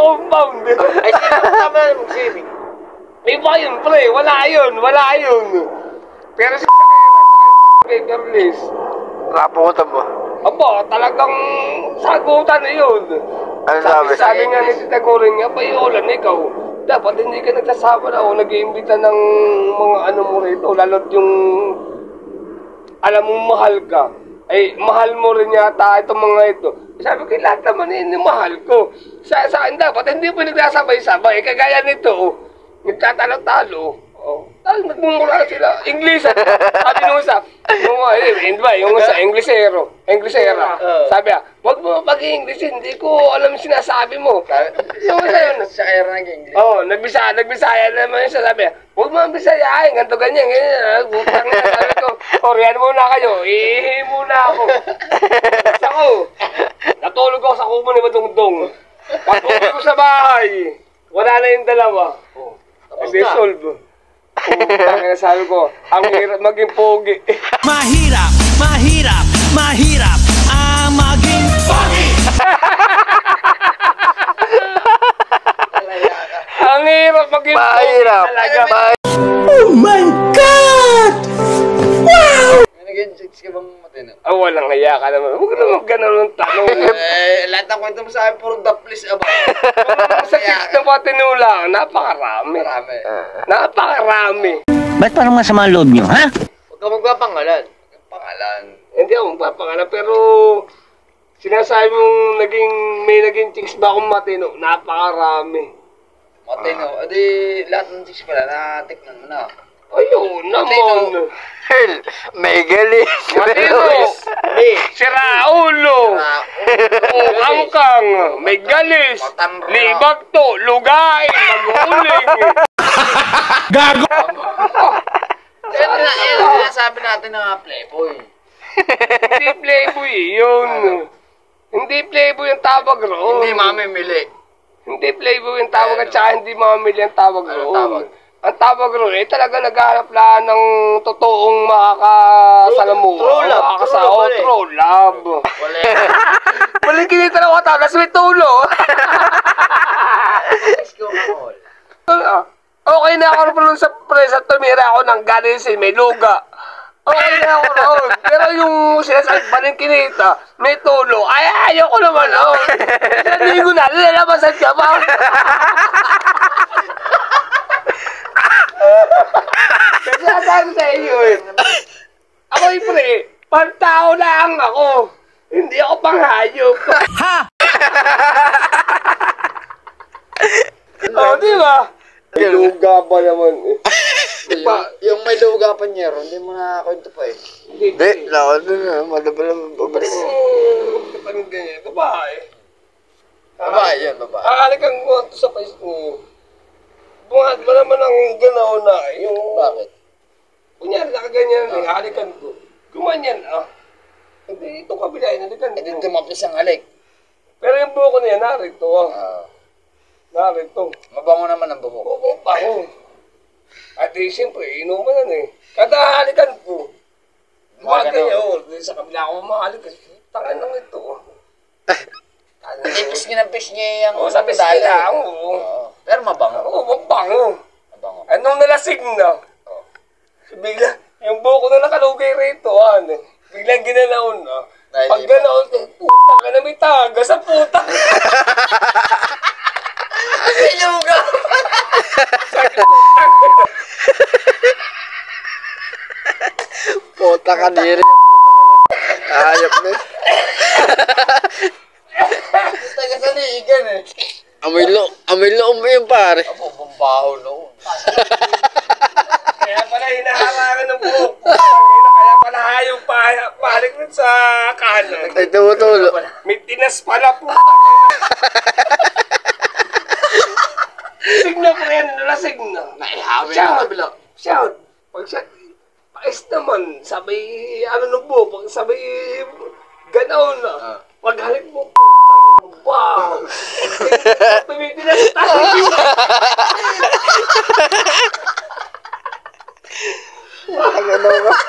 compound. Ay, tama na mag-swimming. Iba yun, pre. Wala yun. Pero si paper list. Nakapungutan mo. Aba, talagang sagutan na yun. Ano sabi? Sabi nga ni Tita Goring nga, Payolan, ikaw, dapat hindi ka nagsasama na o nag-iimbita ng mga ano mo rito, lalo't yung alam mong mahal ka. Ay, mahal mo rin yata itong mga ito. Sabi ko, lahat naman mahal ko. Sa akin dapat, hindi mo nagsasabay-sabay. Kagaya nito, nagtatalo-talo. Nagmumura sila. English. Sabi nung isa, yung isa, Englishera. Sabi wag mo mag-English, hindi ko alam sinasabi mo. Yung isa yun. Siya kayo nag-English. Nagbisaya naman yun. Sabi wag mo bisayain, ganito ganyan. Butang na, sabi ko, Korean muna kayo. Ihi muna ako. Tapos ako, natulog ako sa kubo ni Madungdong. Pag-uwi ko sa bahay, wala na yung dalawa. Kasi solve. Ang sabi ko, ang hirap maging pogi. Mahirap ang maging pogi. Ang hirap maging pogi talaga. Oh my God! Wow! Naging chicks ka bang matino? Walang hiya ka naman. Huwag naman ganun ang tanong. Lahat ng kwento mo sa akin, puro the please about. Sa chicks na patinula, napakarami. Napakarami. Ba't parang masama ang loob nyo, ha? Huwag ka magpapangalan. Hindi ako magpapangalan, pero sinasabi mong may naging chicks ba akong matino? Napakarami. Matino. Adi, lahat ng chicks pala, natiknan mo na. Ayun naman. Hell, may galis. Matino. Si Raulo. Angkang. May galis. Libagto. Lugay. Maguling. Gago! Yan sabi natin na playboy. Hindi playboy yun. Hindi playboy yung tawag roon. Hindi mamimili. Hindi playboy yung tawag at saka hindi mamimili ang tawag roon. Ang tawag roon talaga naghahanap lang ng totoong makakasalamuha. True love. Wala. Walang kinita na ako tapos may tulo. Okay na ako rin sa presa, tumira ako ng ganis, may luga. Okay na ako roon. Pero yung sinasabi pa rin kinita, may tulo. Ay, ayoko naman roon. Sabi ko na, lalabasan ka ba? Kasi sabi sa iyo ako pre, pantao lang ako. Hindi ako panghayop. Ha! Di ba? May luga pa naman eh. Yung may luga pa niya ron, hindi mo nakakwento pa eh. Hindi, nakon na. Madabala mo babalik. Kapag ganyan, babae. Babae yan, babae. Kakalikan mo sa pais mo. Bungad mo naman ang ganaw na yung... Bakit? Kunyari, nakaganyan na halikan ko. Gumanyan Hindi, itong kabila yun, halikan ko. Hindi tumapis ang halik. Pero yung buko na yan, narito Narito. Mabango naman ang buhok. Oo, bango. At siyempre, inuman na Kada halikan ko. Ganyan, sa kabila ako mahalikan. Tangan lang ito. Hindi pish niya yung... Sa pish niya lang, Pero mabango. Oo, mabango. Anong nalasig na? Bigla, yung buko na nakalugay rito, biglang ginanaon Pag ganaon, puta ka na may taga sa puta. Ay, luga! Puta ka diri. Ayop na. Taga sa liigan eh. Amoy loob mo yun pare. Apo, bumbaho noon. Kaya pala hinaharangan ng buhok. Kaya pala hayong palik nun sa kanan. Ay, tumutulo. May tinas pala po. Signa pa yan, nalasig na. Naihawin mo na bila. Shout. Pag siya, pais naman, sabay, ng buhok, pag sabay, ganaw na. Paghalik mo, wow! Tumitinas tayo. Ano ba? Ano ba?